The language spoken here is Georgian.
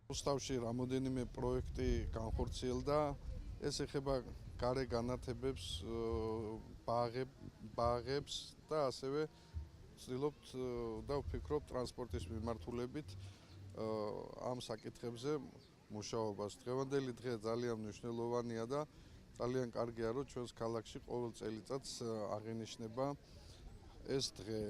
რუსთავში რამოდენიმე პროექტი განხორციელდა. ეს ეხება გარე განათებებს, ბაღებს და ასევე ვცდილობთ და ვფიქრობ ტრანსპორტის მიმართულებით ამ საკითხებზე მუშაობას. დღევანდელი დღე ძალიან მნიშვნელოვანია და ძალიან კარგია, რომ ჩვენს ქალაქში ყოველ წელიწადს აღინიშნება ეს დღე.